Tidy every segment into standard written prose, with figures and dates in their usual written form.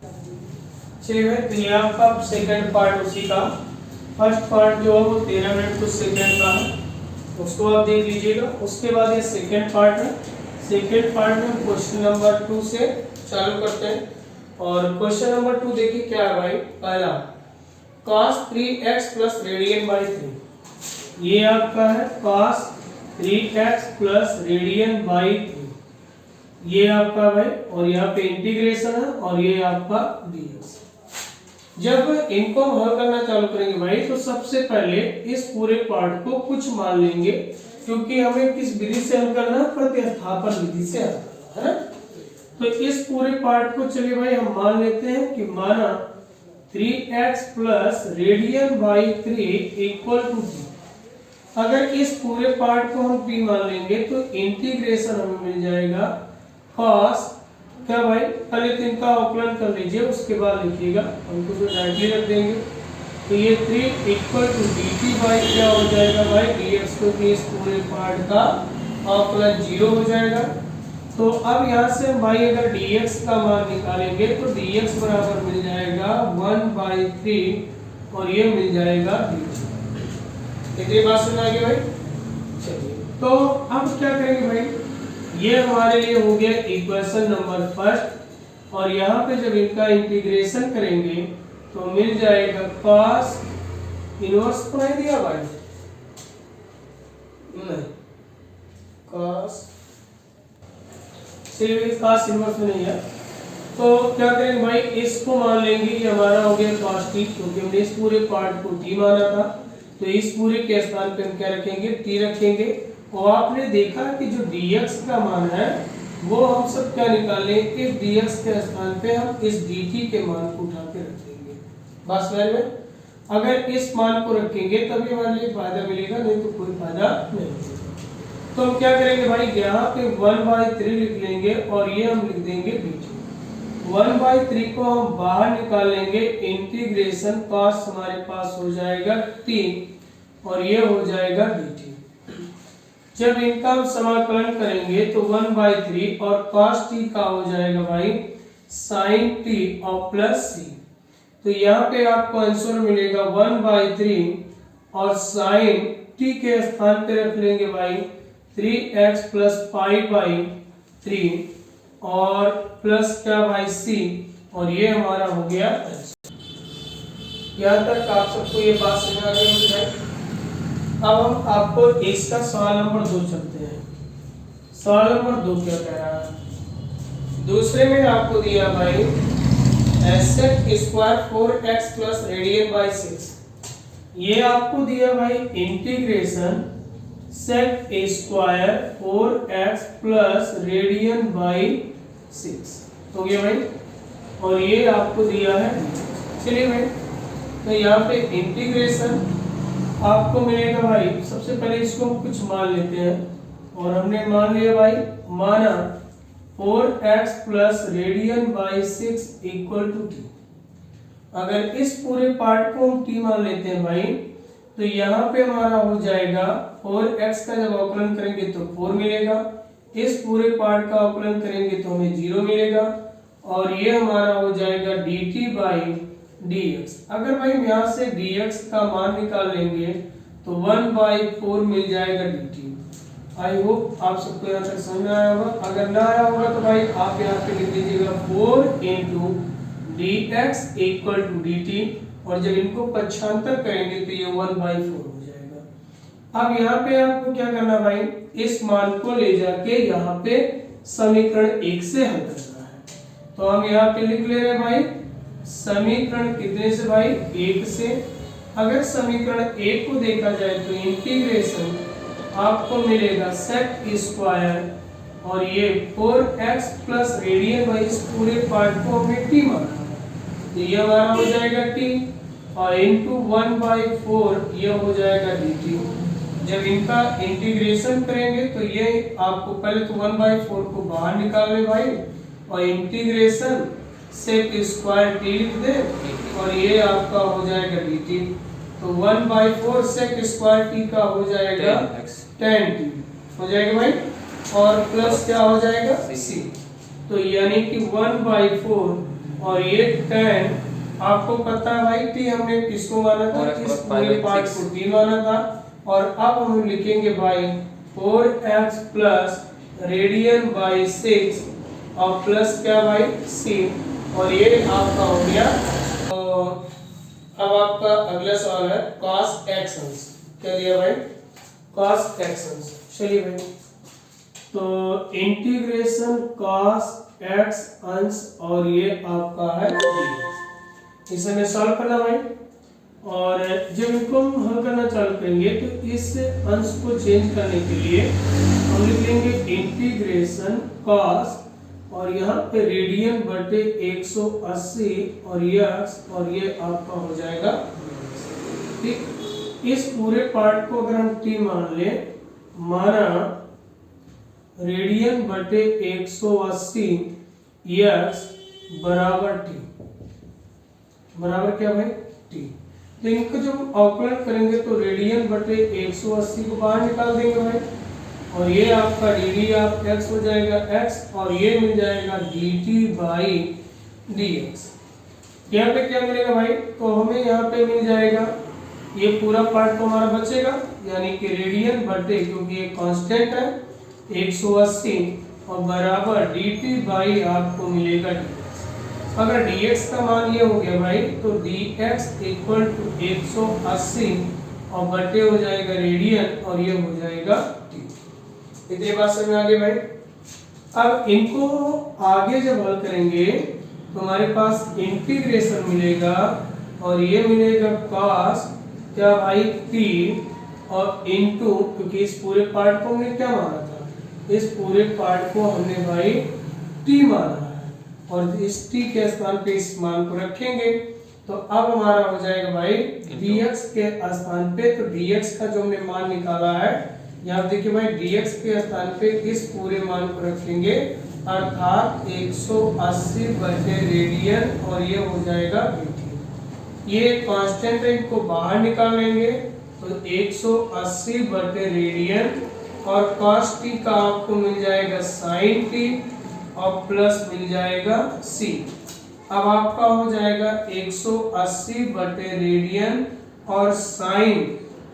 चलिए भाई, तो ये आपका सेकंड पार्ट उसी का। फर्स्ट पार्ट जो है वो 13 मिनट कुछ सेकंड का है, उसको आप देख लीजिएगा। उसके बाद ये सेकंड पार्ट है। सेकंड पार्ट में क्वेश्चन नंबर 2 से चालू करते हैं। और क्वेश्चन नंबर 2 देखिए क्या है भाई। पहला, cos 3x plus radian by 3। ये आपका है cos 3x plus radian by 3, ये आपका भाई। और यहाँ पे इंटीग्रेशन है और ये आपका dx। जब इनको हम हल करना चालू करेंगे भाई, तो सबसे पहले इस पूरे पार्ट को कुछ मान लेंगे, क्योंकि हमें किस विधि से हल करना है, प्रतिस्थापन विधि से हल करना है। तो इस पूरे पार्ट को चलिए भाई हम मान लेते हैं कि माना 3x plus radian by 3 equal to t। अगर इस पूरे पार्ट को हम p मान लेंगे तो इंटीग्रेशन हमें मिल जाएगा cos, क्या भाई, पहले तो इनका अवकलन कर लीजिए, उसके बाद लिखिएगा, हम कुछ डायरेक्टली रख देंगे। तो ये 3 इक्वल टू dt बाई क्या हो जाएगा भाई, dx, क्योंकि इस पूरे पार्ट का अवकलन 0 हो जाएगा। तो अब यहाँ से भाई अगर dx का मान निकालेंगे तो dx बराबर मिल जाएगा 1/3 और ये मिल जाएगा dt। इतनी बात समझ आ गई भाई। चलिए, तो अब क्या करेंगे भाई, ये हमारे लिए हो गया इक्वेशन नंबर फर्स्ट। और यहाँ पे जब इनका इंटीग्रेशन करेंगे तो मिल जाएगा cos इनवर्स को नहीं दिया भाई, नहीं, cos cos इनवर्स में नहीं है। तो क्या करेंगे भाई, इसको मान लेंगे कि हमारा हो गया cos t, क्योंकि हमने इस पूरे पार्ट को t माना था। तो इस पूरे के स्थान पे हम क्या रखेंगे, t रखेंगे। और आपने देखा कि जो dx का मान है वो हम सब क्या निकालें, इस dx के स्थान पे हम इस dt के मान को उठा के रख देंगे। बस में अगर इस मान को रखेंगे तभी हमारे लिए फायदा मिलेगा, नहीं तो कोई फायदा नहीं। तो हम क्या करेंगे भाई, यहाँ पे 1/3 लिख लेंगे और ये हम लिख देंगे dt। 1/3 को हम बाहर निकाल लेंगे, इंटीग्रेशन cos हमारे पास हो जाएगा t और ये हो जाएगा dt। जब इनका हम समाकलन करेंगे तो 1/3 और cos t का हो जाएगा भाई sin t और प्लस c। तो यहाँ पे आपको आंसर मिलेगा 1/3 और sin t के स्थान पे रख लेंगे भाई 3x प्लस π/3 और प्लस क्या भाई c, और ये हमारा हो गया आंसर। यहाँ तक आप सबको ये बात समझ आ गई है। अब हम आपको इसका सवाल नंबर 2 चलते हैं। सवाल नंबर 2 क्या कह रहा है, दूसरे में आपको दिया भाई sec square 4x plus radian by 6। ये आपको दिया भाई integration sec square 4x plus radian by 6 हो गया भाई, और ये आपको दिया है। चलिए भाई, तो यहाँ पे इंटीग्रेशन आपको मिलेगा भाई, सबसे पहले इसको कुछ मान लेते हैं। और हमने मान लिया भाई, माना 4x plus radian by 6 equal to t। अगर इस पूरे पार्ट को हम t मान लेते हैं भाई, तो यहाँ पे हमारा हो जाएगा 4x का जब अवकलन करेंगे तो 4 मिलेगा, इस पूरे पार्ट का अवकलन करेंगे तो हमें 0 मिलेगा, और ये हमारा हो जाएगा dt बाई dx। अगर भाई हम यहाँ से dx का मान निकाल लेंगे तो 1/4 मिल जाएगा dt। आई होप आप सबको यहाँ तक समझ में आया होगा। अगर ना आया होगा तो भाई आप यहाँ पे लिख दीजिएगा 4 into dx equal to dt, और जब इनको पक्षांतर करेंगे तो ये 1/4 हो जाएगा। अब यहाँ पे आपको क्या करना भाई, इस मान को ले जाके यहाँ पे समीकरण 1 से हल करना है। तो हम यहाँ पे लिख ले रहे हैं भाई समीकरण कितने से भाई, 1 से। अगर समीकरण 1 को देखा जाए तो इंटीग्रेशन आपको मिलेगा sec स्क्वायर और ये 4x प्लस रेडियन बाई इस पूरे पार्ट को हमें t माना है, तो ये हमारा हो जाएगा t, और इंटू 1/4 ये हो जाएगा dt। जब इनका इंटीग्रेशन करेंगे तो ये आपको पहले तो 1/4 को बाहर निकाल ले भाई, और इंटीग्रेशन sec स्क्वायर t लिख दे, और ये आपका हो जाएगा dt। तो 1/4 sec स्क्वायर t का हो जाएगा 10t हो जाएगा भाई, और प्लस क्या हो जाएगा c। तो यानी कि 1/4 और ये tan आपको पता है भाई टी हमने किसको माना था, इस पूरे पार्ट को टी माना था। और अब हम लिखेंगे भाई 4x प्लस रेडियन बाई 6 और प्लस क्या भाई c, और ये आपका हो गया। तो अब आपका अगला सवाल है cos x अंश, क्या दिया भाई cos x अंश। चलिए भाई तो इंटीग्रेशन cos x अंश और ये आपका है dx, इसे हमें सॉल्व करना भाई। और जब इनको हम हल करना चालू करेंगे तो इस अंश को चेंज करने के लिए हम लिख लेंगे इंटीग्रेशन cos और यहाँ पे रेडियन बटे 180 और ये x और ये आपका हो जाएगा ठीक। इस पूरे पार्ट को अगर हम t मान ले, माना रेडियन बटे 180 x बराबर t, बराबर क्या भाई t। तो इनको जब अवकलन करेंगे तो रेडियन बटे 180 को बाहर निकाल देंगे भाई, और ये आपका dd ऑफ x हो जाएगा x और ये मिल जाएगा dt बाई dx। यहाँ पे क्या मिलेगा भाई, तो हमें यहाँ पे मिल जाएगा ये पूरा पार्ट तो हमारा बचेगा, यानी कि रेडियन बटे, क्योंकि ये कांस्टेंट है 180 और बराबर dt बाई आपको मिलेगा dx। अगर dx का मान ये हो गया भाई तो dx इक्वल टू 180 और बटे हो जाएगा रेडियन और ये हो जाएगा t। इतनी बात समझ में आ गई भाई। अब इनको आगे जब हल करेंगे तो हमारे पास इंटीग्रेशन मिलेगा और ये मिलेगा cos क्या भाई t और इनटू, क्योंकि इस पूरे पार्ट को हमने क्या माना था, इस पूरे पार्ट को हमने भाई t माना है और इस t के स्थान पे इस मान को रखेंगे तो अब हमारा हो जाएगा भाई dx के स्थान पे, तो dx का जो हमने मान निकाला है यहाँ देखिए भाई dx के स्थान पे इस पूरे मान को रखेंगे अर्थात 180 बटे रेडियन और ये हो जाएगा dt। ये कांस्टेंट है, इनको बाहर निकाल लेंगे तो 180 बटे रेडियन और cos t का आपको मिल जाएगा sin t और प्लस मिल जाएगा c। अब आपका हो जाएगा 180 बटे रेडियन और sin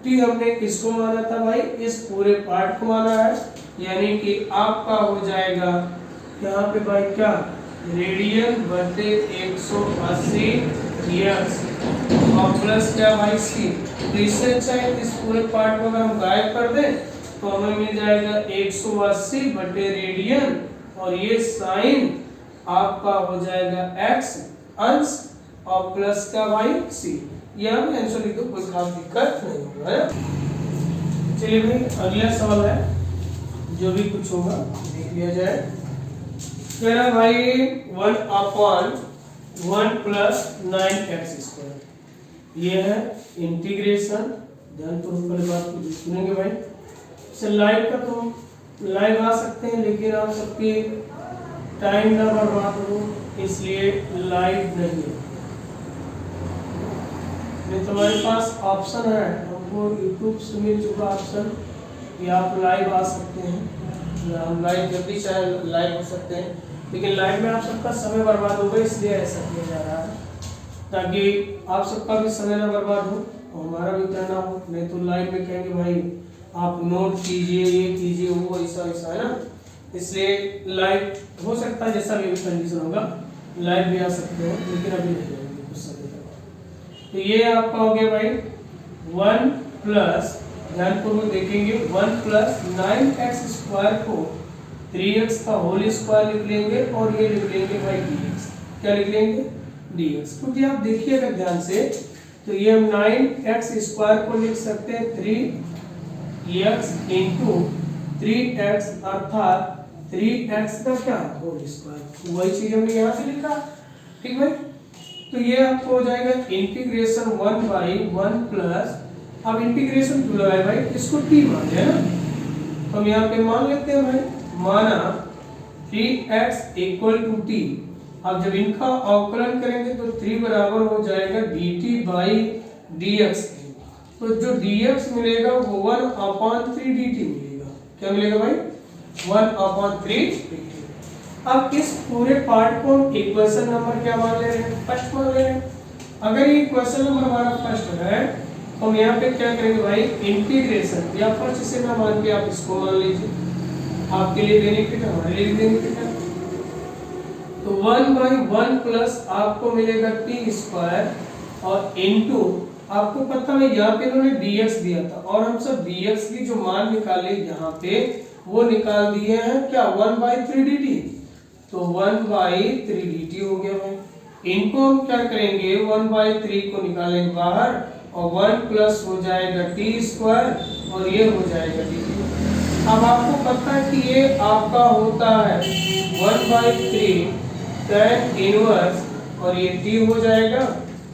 t हमने किसको माना था भाई, इस पूरे पार्ट को माना है, यानी कि आपका हो जाएगा यहाँ पे भाई क्या रेडियन बटे 180 x और प्लस क्या भाई c। तो इससे अच्छा है इस पूरे पार्ट को अगर हम गायब कर दें तो हमें मिल जाएगा 180 बटे रेडियन और ये साइन आपका हो जाएगा x अंश और प्लस का भाई c। यह में आंसर लिखो, कोई खास दिक्कत नहीं होगा है। चलिए भाई अगला सवाल है, जो भी कुछ होगा देख लिया जाए। मेरा भाई 1/1 प्लस 9x², ये है इंटीग्रेशन। ध्यानपूर्वक पहले बात को सुनेंगे भाई। से लाइव का तो लाइव आ सकते हैं, लेकिन आप सबके टाइम ना बर्बाद हो इसलिए लाइव नहीं है। तुम्हारे पास ऑप्शन है, हमको यूट्यूब से मिल चुका ऑप्शन कि आप लाइव आ सकते हैं, हम लाइव जब भी चाहे लाइव हो सकते हैं, लेकिन लाइव में आप सबका समय बर्बाद होगा इसलिए ऐसा किया जा रहा है ताकि आप सबका भी समय ना बर्बाद हो और हमारा भी करना हो। नहीं तो लाइव में कहेंगे भाई आप नोट कीजिए, ये कीजिए, वो ऐसा ऐसा है ना, इसलिए लाइव हो सकता है जैसा भी कंडीशन होगा लाइव भी आ सकते हो, लेकिन अभी नहीं आएंगे कुछ समय तक। तो ये आपका हो गया भाई 1 प्लस, ध्यानपूर्वक देखेंगे, 1 प्लस 9x² को 3x का होल स्क्वायर लिख लेंगे और ये लिख लेंगे भाई dx। क्या लिख लेंगे dx, क्योंकि आप देखिएगा ध्यान से तो ये हम 9x² को लिख सकते हैं 3x इंटू 3x अर्थात 3x का क्या होल स्क्वायर, वही चीज हमने यहाँ से लिखा। ठीक भाई, तो ये आपको हो जाएगा इंटीग्रेशन 1/1 प्लस, अब इंटीग्रेशन क्यों लगाए भाई, इसको t मान लिया ना, तो हम यहाँ पे मान लेते हैं भाई, माना 3x इक्वल टू t। अब जब इनका अवकलन करेंगे तो 3 बराबर हो जाएगा dt बाई dx। तो जो dx मिलेगा वो 1/3 dt मिलेगा। क्या मिलेगा भाई 1/3 dt। अब इस पूरे पार्ट को हम इक्वेशन नंबर क्या मान ले रहे हैं, फर्स्ट मान ले रहे हैं। अगर ये इक्वेशन नंबर हमारा फर्स्ट है तो हम यहाँ पे क्या करेंगे भाई, इंटीग्रेशन, या फर्स्ट से ना मान के आप इसको मान लीजिए, आपके लिए बेनिफिट है, हमारे लिए बेनिफिट है। तो 1/1 प्लस आपको मिलेगा टी स्क्वायर और इनटू आपको पता है यहाँ पे इन्होंने dx दिया था और हम सब dx की जो मान निकाले यहाँ पे वो निकाल दिए हैं क्या, 1/3 dt। तो 1/3 dt हो गया भाई। इनको हम क्या करेंगे, 1/3 को निकालेंगे बाहर और 1 प्लस हो जाएगा टी स्क्वायर और ये हो जाएगा dt। अब आपको पता है कि ये आपका होता है 1/3 tan इनवर्स और ये t हो जाएगा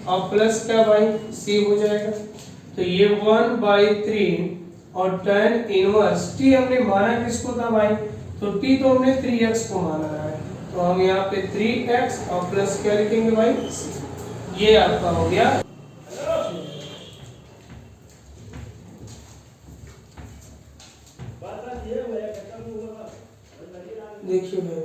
और प्लस क्या भाई c हो जाएगा। तो ये 1/3 और tan इनवर्स t हमने माना किसको था भाई, तो t तो हमने 3x को माना है, तो हम यहाँ पे 3x और प्लस क्या लिखेंगे भाई, ये आपका हो गया। देखिए भाई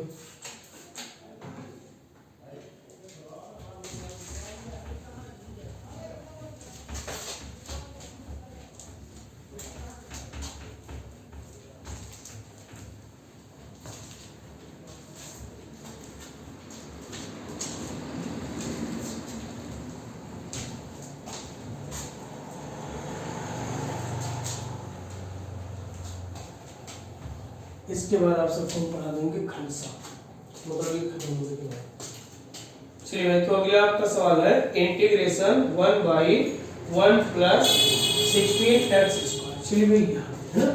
इसके बाद आप सबको पढ़ा देंगे खंडसा, मतलब ये खत्म होने के बाद। चलिए भाई, तो अगला आपका सवाल है इंटीग्रेशन 1/1 प्लस 16x²। चलिए भाई यहाँ है ना,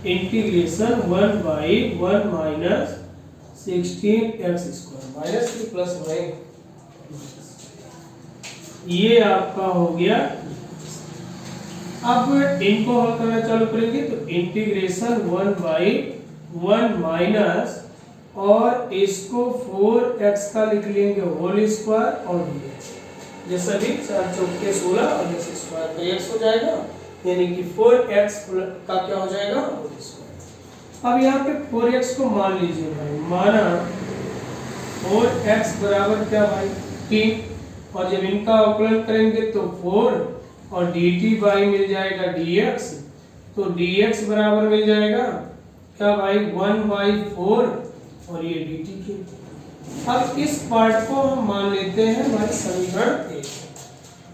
इंटीग्रेशन 1/1 माइनस 16x², माइनस की प्लस भाई, ये आपका हो गया। अब इनको हल करना चालू करेंगे तो इंटीग्रेशन 1/1 माइनस और इसको 4x का लिख लेंगे होल स्क्वायर और dx, जैसा भी 4 चौके 16 और जैसे स्क्वायर का x हो जाएगा, यानी कि 4x का क्या हो जाएगा, होल स्क्वायर। अब यहाँ पे 4x को मान लीजिए भाई, माना 4x बराबर क्या भाई t, और जब इनका अवकलन करेंगे तो 4 और dt बाई मिल जाएगा dx, तो dx बराबर मिल जाएगा क्या भाई 1/4 और ये dt की। अब इस पार्ट को हम मान लेते हैं भाई समीकरण 1।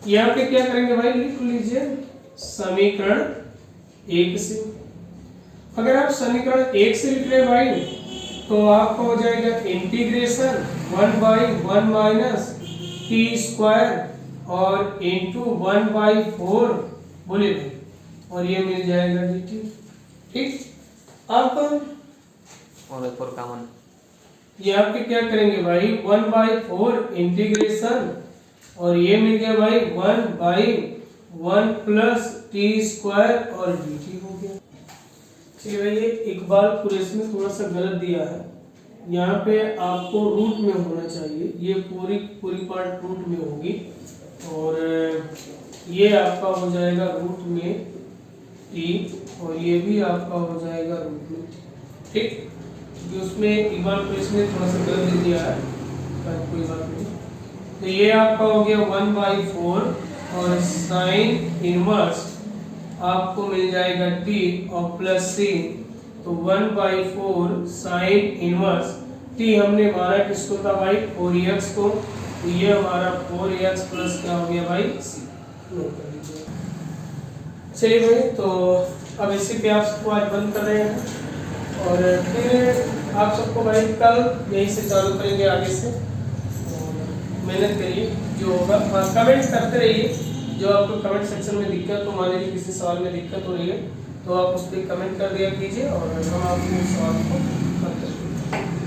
यहाँ पे क्या करेंगे भाई, लिख लीजिए समीकरण 1 से। अगर आप समीकरण 1 से लिख रहे भाई तो आपका हो जाएगा इंटीग्रेशन 1/1 माइनस टी स्क्वायर और इंटू 1/4 बोले भाई, और ये मिल जाएगा dt। ठीक, अब और 4 कॉमन, यहाँ पे क्या करेंगे भाई 1/4 इंटीग्रेशन और ये मिल गया भाई 1/1 प्लस टी स्क्वायर और dt हो गया। चलिए भाई, ये इकबाल कुरैशी में थोड़ा सा गलत दिया है, यहाँ पे आपको रूट में होना चाहिए, ये पूरी पार्ट रूट में होगी और ये आपका हो जाएगा रूट में t और ये भी आपका हो जाएगा रूट में t। ठीक, क्योंकि उसमें इकबाल कुरैशी ने थोड़ा सा गलत दे दिया है, कोई बात नहीं। तो ये आपका हो गया 1/4 और साइन इनवर्स आपको मिल जाएगा t और प्लस c, तो 1/4 साइन इनवर्स t हमने माना किसको था भाई 4x को, तो ये हमारा 4x प्लस क्या हो गया भाई c। नोट कर लीजिए। चलिए भाई, तो अब इसी पे आप सबको आज बंद कर रहे हैं और फिर आप सबको भाई कल यहीं से चालू करेंगे आगे से। मेहनत करिए, जो होगा कमेंट करते रहिए, जो आपको कमेंट सेक्शन में दिक्कत, तो मान लीजिए किसी सवाल में दिक्कत हो रही है तो आप उस पर कमेंट कर दिया कीजिए और हम आपको उस सवाल को करते रहिए।